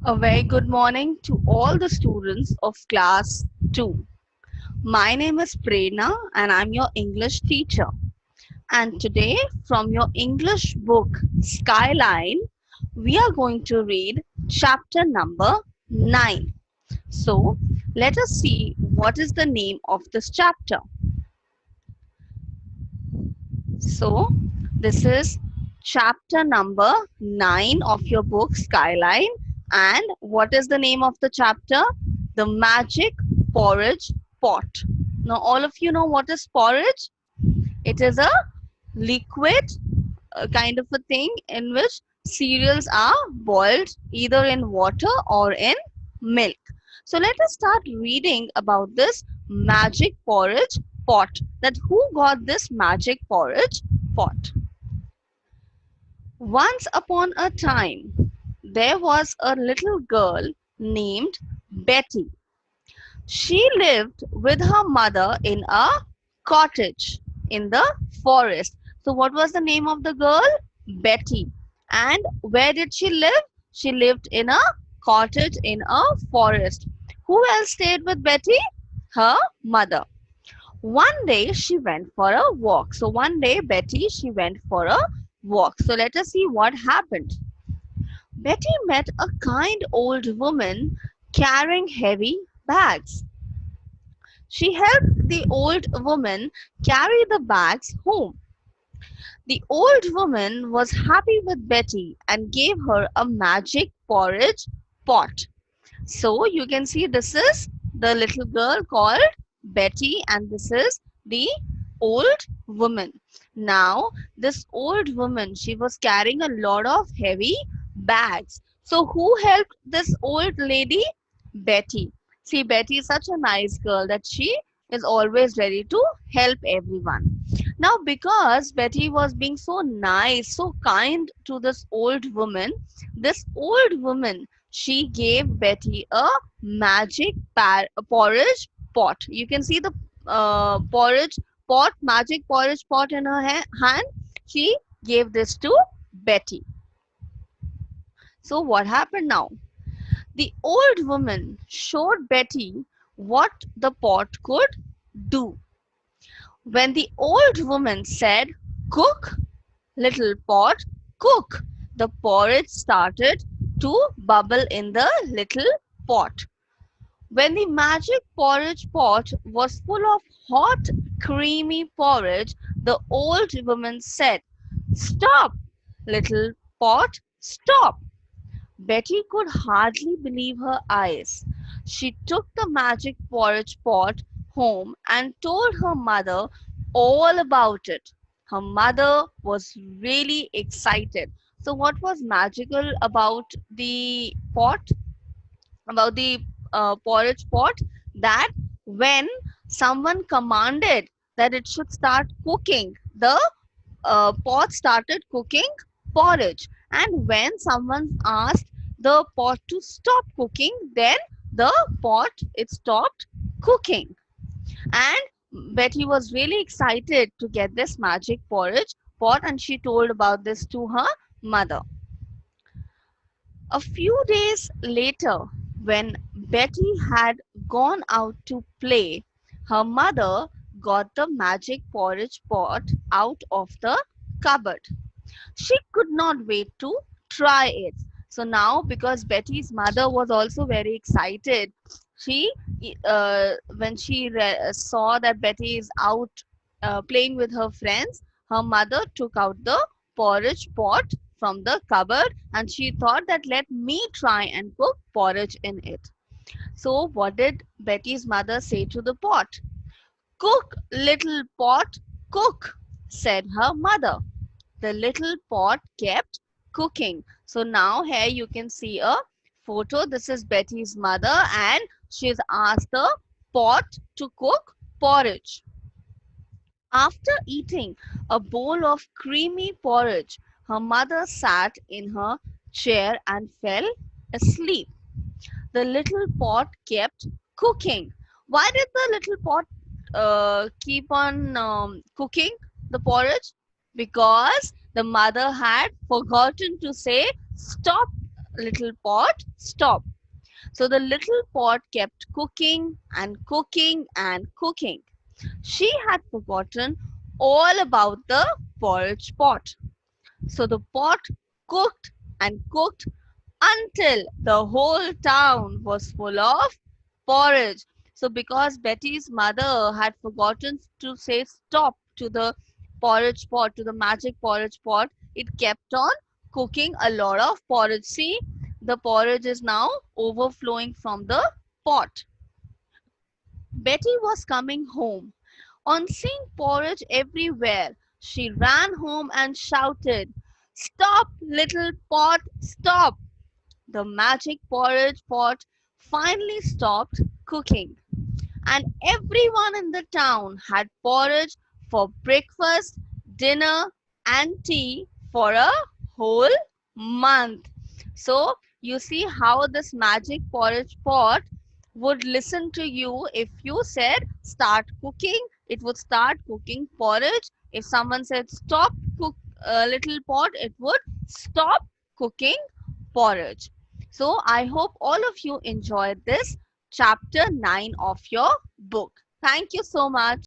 A very good morning to all the students of class 2. My name is Prerna and I'm your English teacher. And today from your English book Skyline, we are going to read chapter number 9. So, let us see what is the name of this chapter. So, this is chapter number 9 of your book Skyline. And what is the name of the chapter? The Magic Porridge Pot. Now, all of you know what is porridge? It is a liquid kind of a thing in which cereals are boiled either in water or in milk. So let us start reading about this magic porridge pot. That who got this magic porridge pot? Once upon a time, there was a little girl named Betty. She lived with her mother in a cottage in the forest. So, what was the name of the girl? Betty. And where did she live? She lived in a cottage in a forest. Who else stayed with Betty? Her mother. One day she went for a walk. So, one day Betty, she went for a walk. So, let us see what happened. Betty met a kind old woman carrying heavy bags. She helped the old woman carry the bags home. The old woman was happy with Betty and gave her a magic porridge pot. So you can see this is the little girl called Betty and this is the old woman. Now this old woman, she was carrying a lot of heavy bags. So who helped this old lady? Betty. See, Betty is such a nice girl that she is always ready to help everyone. Now, because Betty was being so nice, so kind to this old woman, she gave Betty a magic porridge pot. You can see the porridge pot, magic porridge pot in her hand. She gave this to Betty. So, what happened now? The old woman showed Betty what the pot could do. When the old woman said, "Cook, little pot, cook," the porridge started to bubble in the little pot. When the magic porridge pot was full of hot, creamy porridge, the old woman said, "Stop, little pot, stop." Betty could hardly believe her eyes. She took the magic porridge pot home and told her mother all about it. Her mother was really excited. So, what was magical about the pot, about the porridge pot? That when someone commanded that it should start cooking, the pot started cooking porridge. And when someone asked the pot to stop cooking, then the pot it stopped cooking. And Betty was really excited to get this magic porridge pot and she told about this to her mother. A few days later, when Betty had gone out to play, her mother got the magic porridge pot out of the cupboard. She could not wait to try it. So now, because Betty's mother was also very excited, she, when she saw that Betty is out playing with her friends, her mother took out the porridge pot from the cupboard and she thought that let me try and cook porridge in it. So, what did Betty's mother say to the pot? "Cook, little pot, cook," said her mother. The little pot kept cooking. So now here you can see a photo. This is Betty's mother and she's asked the pot to cook porridge. After eating a bowl of creamy porridge, her mother sat in her chair and fell asleep. The little pot kept cooking. Why did the little pot keep on cooking the porridge? Because the mother had forgotten to say, "Stop, little pot, stop. So the little pot kept cooking and cooking and cooking. She had forgotten all about the porridge pot. So the pot cooked and cooked until the whole town was full of porridge. So, because Betty's mother had forgotten to say stop to the porridge pot, to the magic porridge pot, it kept on cooking a lot of porridge. See, the porridge is now overflowing from the pot. Betty was coming home. On seeing porridge everywhere, she ran home and shouted, "Stop, little pot, stop!" The magic porridge pot finally stopped cooking, and everyone in the town had porridge for breakfast, dinner, and tea for a whole month. So, you see how this magic porridge pot would listen to you. If you said start cooking, it would start cooking porridge. If someone said stop cook little pot, it would stop cooking porridge. So I hope all of you enjoyed this chapter 9 of your book. Thank you so much.